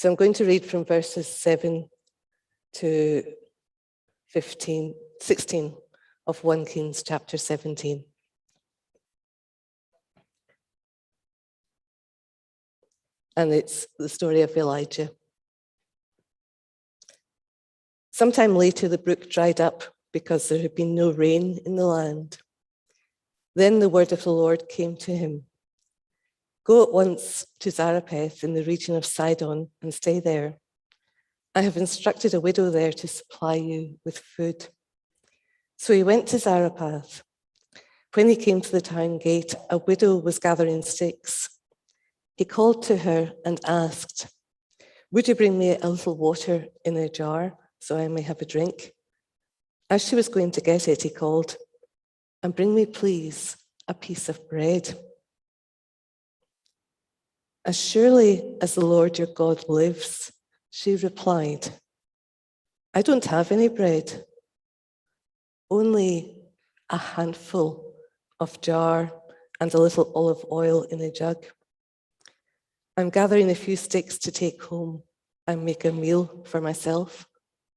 So I'm going to read from verses 7 to 16 of 1 Kings chapter 17. And it's the story of Elijah. Sometime later, the brook dried up because there had been no rain in the land. Then the word of the Lord came to him. Go at once to Zarephath in the region of Sidon and stay there. I have instructed a widow there to supply you with food. So he went to Zarephath. When he came to the town gate, a widow was gathering sticks. He called to her and asked, "Would you bring me a little water in a jar so I may have a drink?" As she was going to get it, he called, "And bring me, please, a piece of bread." "As surely as the Lord your God lives," she replied, "I don't have any bread, only a handful of jar and a little olive oil in a jug. I'm gathering a few sticks to take home and make a meal for myself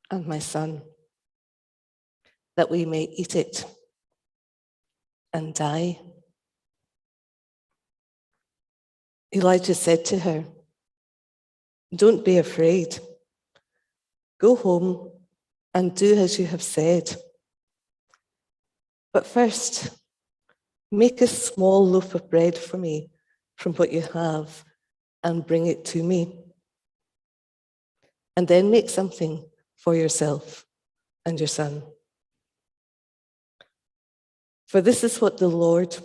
and my son, that we may eat it and die." Elijah said to her, "Don't be afraid. Go home and do as you have said. But first, make a small loaf of bread for me from what you have and bring it to me. And then make something for yourself and your son. For this is what the Lord,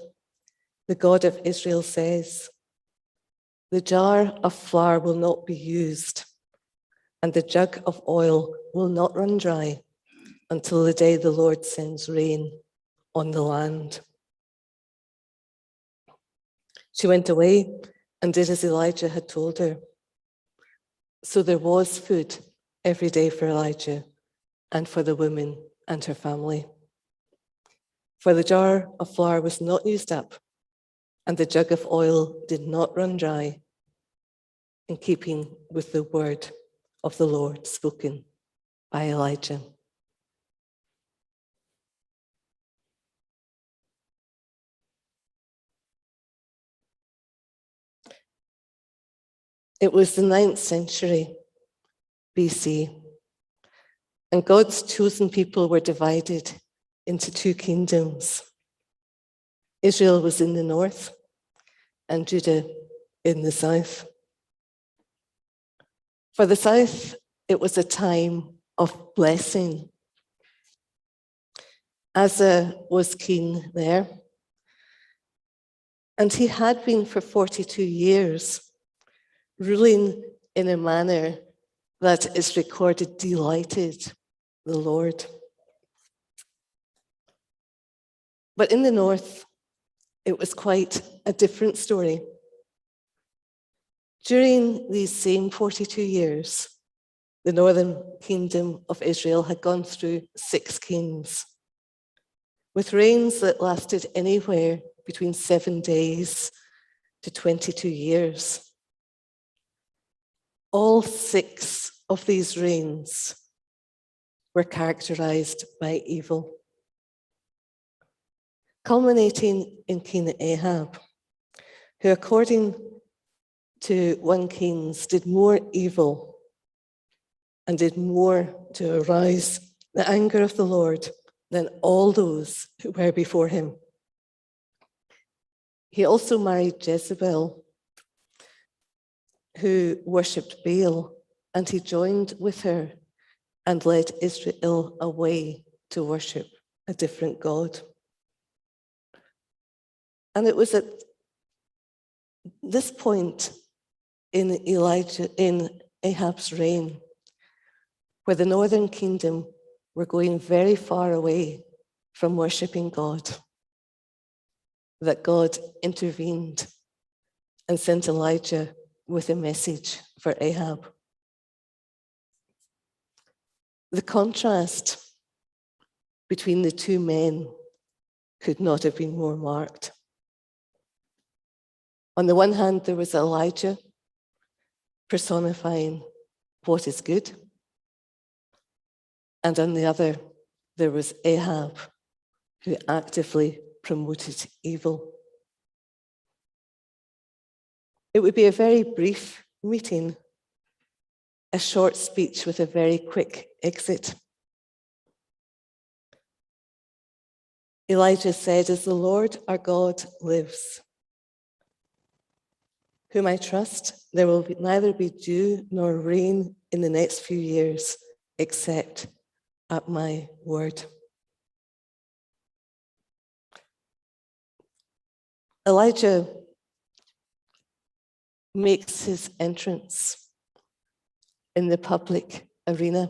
the God of Israel, says: the jar of flour will not be used, and the jug of oil will not run dry until the day the Lord sends rain on the land." She went away and did as Elijah had told her. So there was food every day for Elijah and for the woman and her family. For the jar of flour was not used up, and the jug of oil did not run dry, in keeping with the word of the Lord spoken by Elijah. It was the 9th century BC, and God's chosen people were divided into 2 kingdoms. Israel was in the north and Judah in the south. For the south, it was a time of blessing. Asa was king there, and he had been for 42 years, ruling in a manner that is recorded delighted the Lord. But in the north, it was quite a different story. During these same 42 years, the northern kingdom of Israel had gone through 6 kings, with reigns that lasted anywhere between 7 days to 22 years. All 6 of these reigns were characterized by evil, culminating in King Ahab, who, according to 1 Kings, did more evil and did more to arouse the anger of the Lord than all those who were before him. He also married Jezebel, who worshipped Baal, and he joined with her and led Israel away to worship a different god. And it was at this point in Ahab's reign where the northern kingdom were going very far away from worshipping God, that God intervened and sent Elijah with a message for Ahab. The contrast between the 2 men could not have been more marked. On the one hand, there was Elijah, personifying what is good. And on the other, there was Ahab, who actively promoted evil. It would be a very brief meeting, a short speech with a very quick exit. Elijah said, "As the Lord our God lives, whom I trust, there will neither be dew nor rain in the next few years, except at my word." Elijah makes his entrance in the public arena,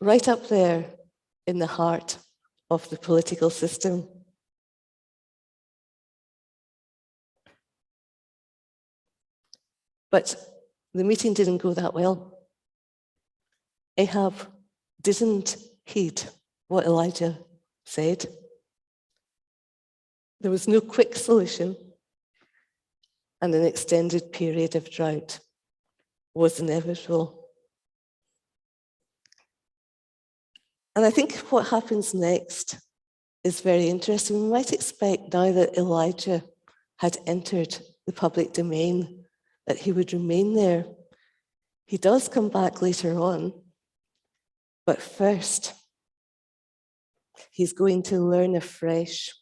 right up there in the heart of the political system. But the meeting didn't go that well. Ahab didn't heed what Elijah said. There was no quick solution, and an extended period of drought was inevitable. And I think what happens next is very interesting. We might expect now that Elijah had entered the public domain that he would remain there. He does come back later on, but first, he's going to learn afresh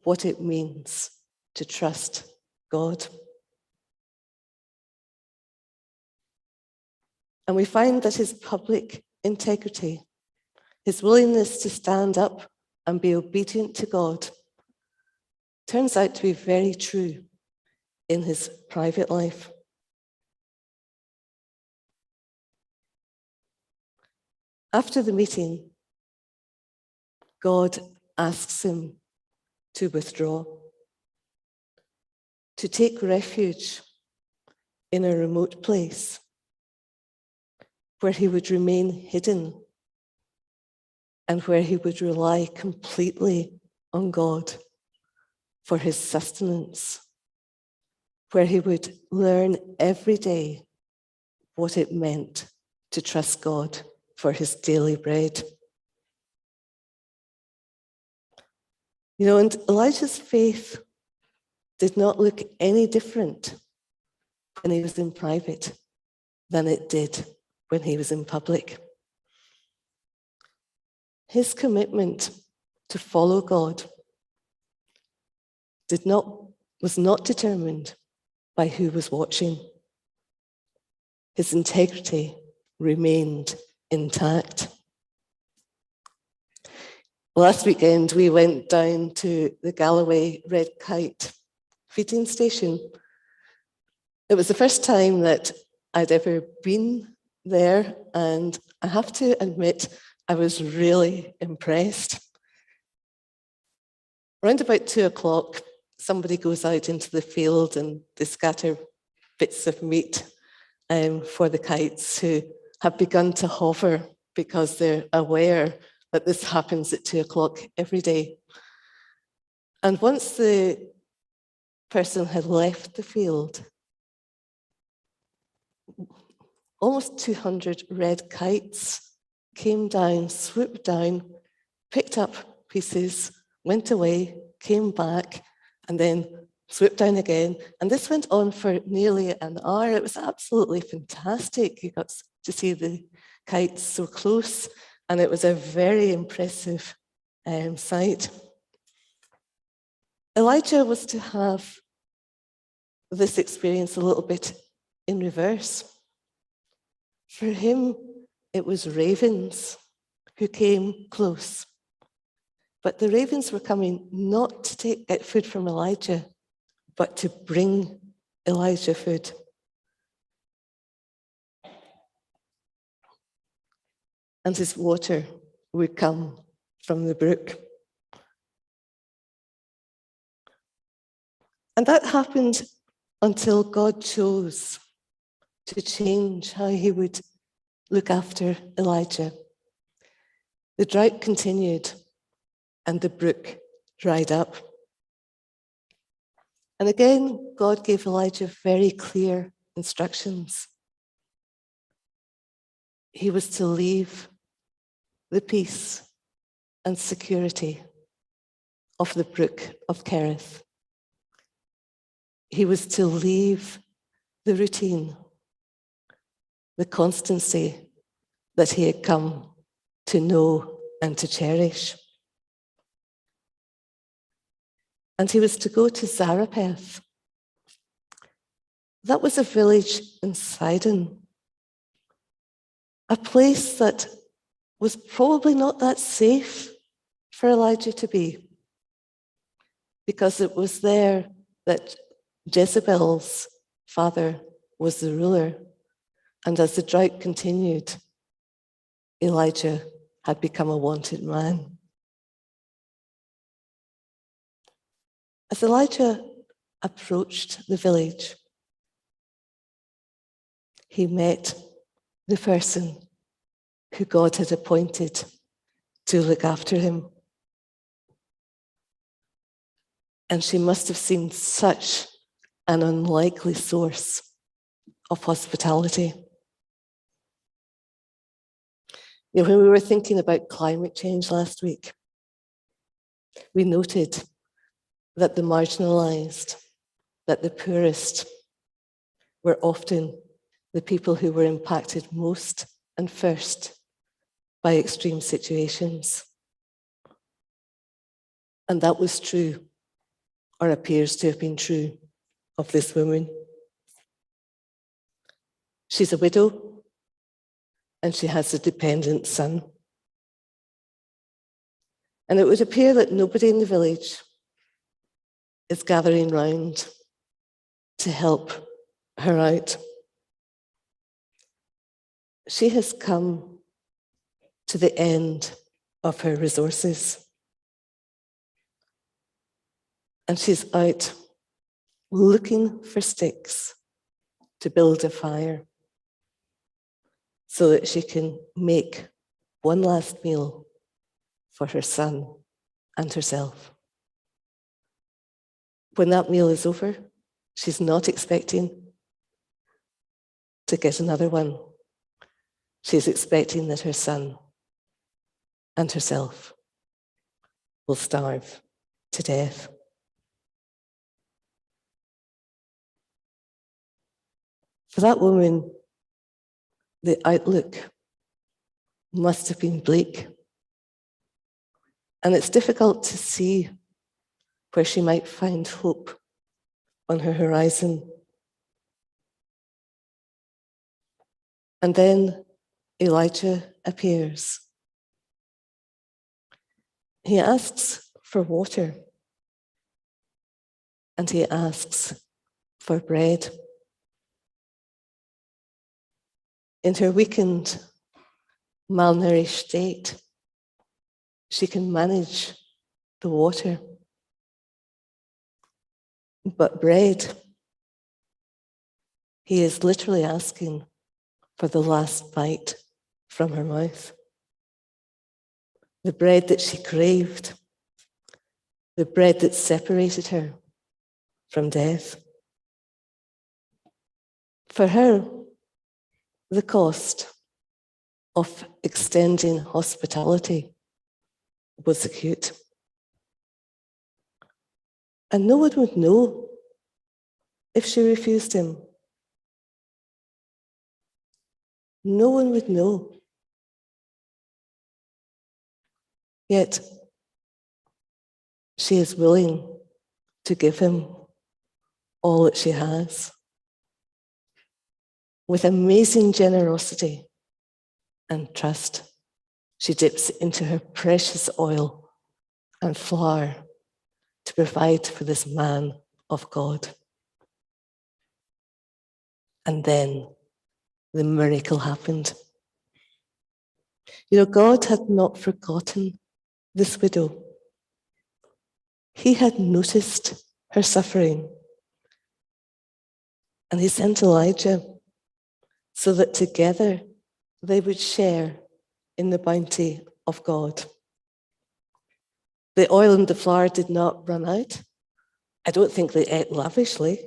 what it means to trust God. And we find that his public integrity, his willingness to stand up and be obedient to God, turns out to be very true in his private life. After the meeting, God asks him to withdraw, to take refuge in a remote place where he would remain hidden and where he would rely completely on God for his sustenance, where he would learn every day what it meant to trust God for his daily bread. You know, and Elijah's faith did not look any different when he was in private than it did when he was in public. His commitment to follow God was not determined by who was watching. His integrity remained intact. Last weekend, we went down to the Galloway Red Kite feeding station. It was the first time that I'd ever been there, and I have to admit, I was really impressed. Around about 2:00, somebody goes out into the field and they scatter bits of meat for the kites who have begun to hover because they're aware that this happens at 2:00 every day. And once the person had left the field, almost 200 red kites came down, swooped down, picked up pieces, went away, came back, and then swooped down again. And this went on for nearly an hour. It was absolutely fantastic. You got to see the kites so close, and it was a very impressive sight. Elijah was to have this experience a little bit in reverse. For him, it was ravens who came close. But the ravens were coming not to get food from Elijah, but to bring Elijah food. And his water would come from the brook. And that happened until God chose to change how he would look after Elijah. The drought continued and the brook dried up. And again, God gave Elijah very clear instructions. He was to leave the peace and security of the brook of Kerith. He was to leave the routine, the constancy that he had come to know and to cherish. And he was to go to Zarephath. That was a village in Sidon, a place that was probably not that safe for Elijah to be, because it was there that Jezebel's father was the ruler. And as the drought continued, Elijah had become a wanted man. As Elijah approached the village, he met the person who God had appointed to look after him. And she must have seemed such an unlikely source of hospitality. You know, when we were thinking about climate change last week, we noted that the marginalized, that the poorest were often the people who were impacted most and first by extreme situations. And that was true, or appears to have been true, of this woman. She's a widow, and she has a dependent son. And it would appear that nobody in the village is gathering round to help her out. She has come to the end of her resources. And she's out looking for sticks to build a fire so that she can make one last meal for her son and herself. When that meal is over, she's not expecting to get another one. She's expecting that her son and herself will starve to death. For that woman, the outlook must have been bleak. And it's difficult to see where she might find hope on her horizon. And then Elijah appears. He asks for water, and he asks for bread. In her weakened, malnourished state, she can manage the water. But bread, he is literally asking for the last bite from her mouth. The bread that she craved, the bread that separated her from death. For her, the cost of extending hospitality was acute. And no one would know if she refused him. No one would know. Yet, she is willing to give him all that she has. With amazing generosity and trust, she dips into her precious oil and flour to provide for this man of God. And then the miracle happened. You know, God had not forgotten this widow. He had noticed her suffering. And he sent Elijah so that together they would share in the bounty of God. The oil and the flour did not run out. I don't think they ate lavishly.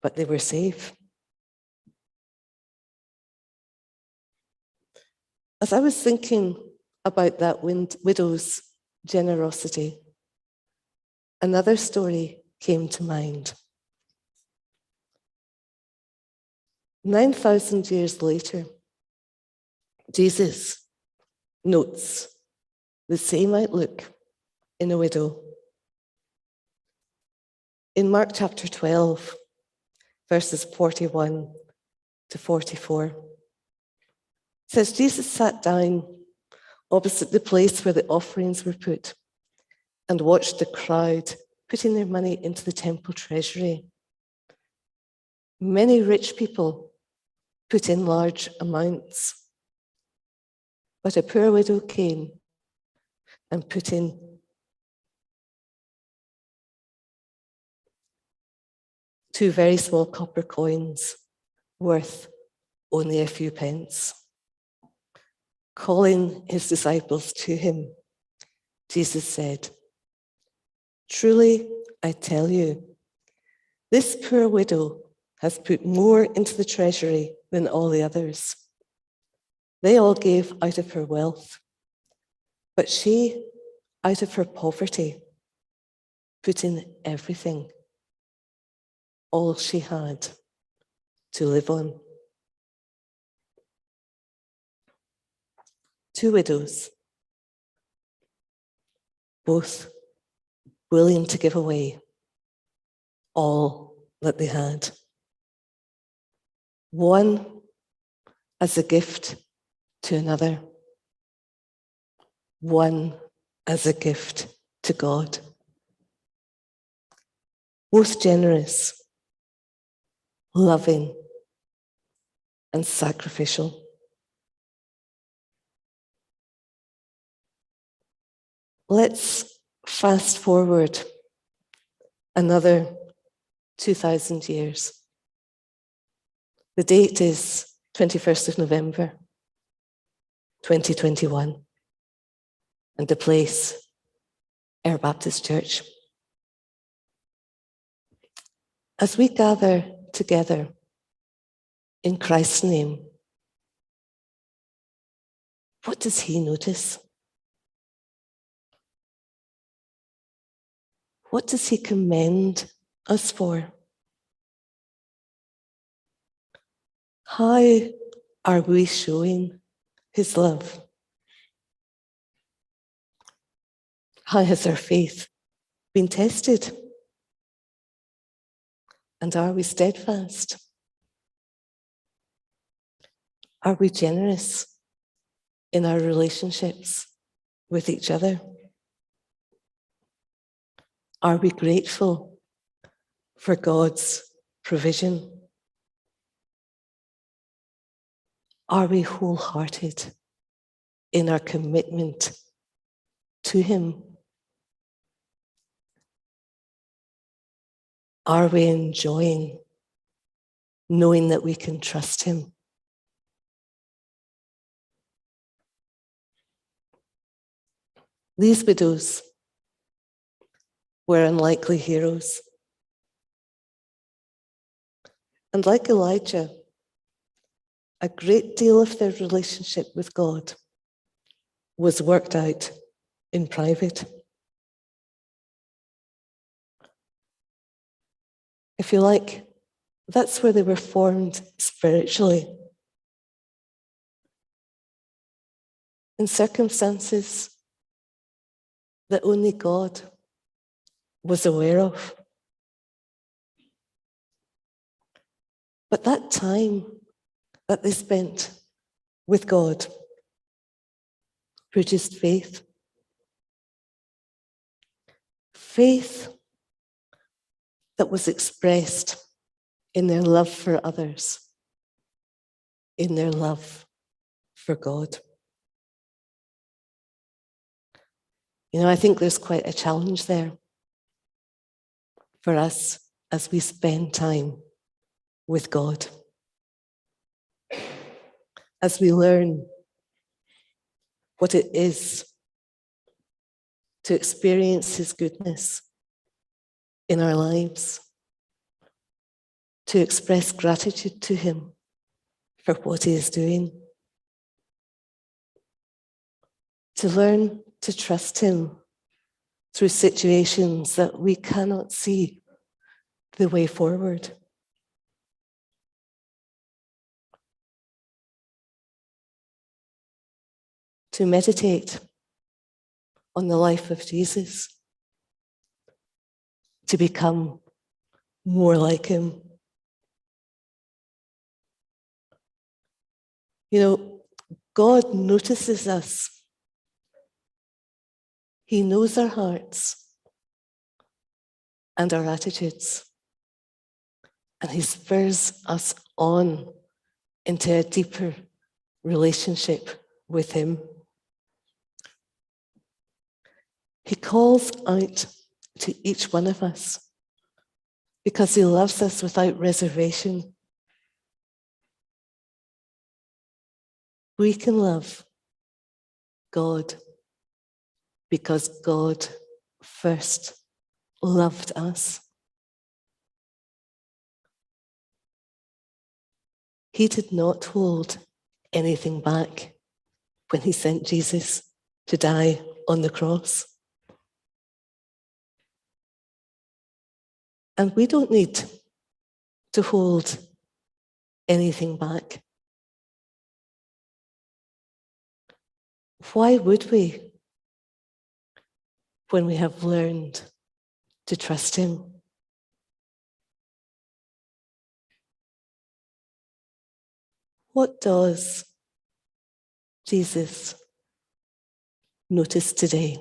but they were safe. As I was thinking about that widow's generosity, another story came to mind. 9,000 years later, Jesus notes the same outlook in a widow. In Mark chapter 12, verses 41 to 44, it says, Jesus sat down opposite the place where the offerings were put and watched the crowd putting their money into the temple treasury. Many rich people put in large amounts, but a poor widow came and put in 2 very small copper coins worth only a few pence. Calling his disciples to him, Jesus said, "Truly, I tell you, this poor widow has put more into the treasury than all the others. They all gave out of her wealth, but she, out of her poverty, put in everything, all she had to live on." 2 widows, both willing to give away all that they had. One as a gift to another, one as a gift to God. Both generous, loving, and sacrificial. Let's fast forward another 2,000 years. The date is 21st of November, 2021, and the place, Ayr Baptist Church. As we gather together in Christ's name, what does he notice? What does he commend us for? How are we showing his love? How has our faith been tested? And are we steadfast? Are we generous in our relationships with each other? Are we grateful for God's provision? Are we wholehearted in our commitment to him? Are we enjoying knowing that we can trust him? These widows were unlikely heroes. And like Elijah, a great deal of their relationship with God was worked out in private. If you like, that's where they were formed spiritually. In circumstances that only God was aware of. But that time that they spent with God produced faith. Faith that was expressed in their love for others, in their love for God. You know, I think there's quite a challenge there for us as we spend time with God. As we learn what it is to experience his goodness in our lives, to express gratitude to him for what he is doing, to learn to trust him through situations that we cannot see the way forward. To meditate on the life of Jesus, to become more like him. You know, God notices us. He knows our hearts and our attitudes, and he spurs us on into a deeper relationship with him. He calls out to each one of us because he loves us without reservation. We can love God because God first loved us. He did not hold anything back when he sent Jesus to die on the cross. And we don't need to hold anything back. Why would we when we have learned to trust him? What does Jesus notice today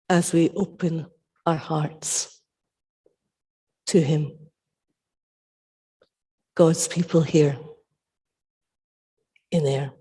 as we open our hearts to him? God's people here in Ayr.